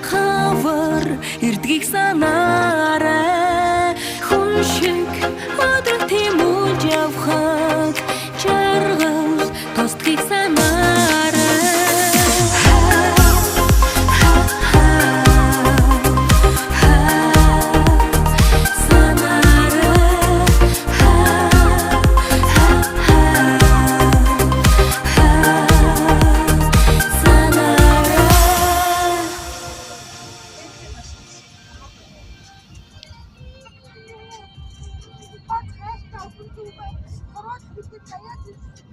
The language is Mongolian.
Хавар ирдгийг санаарай хүн шиг өдөр тимүүлж явхад жаргал тусдгийг Хороод бид таяад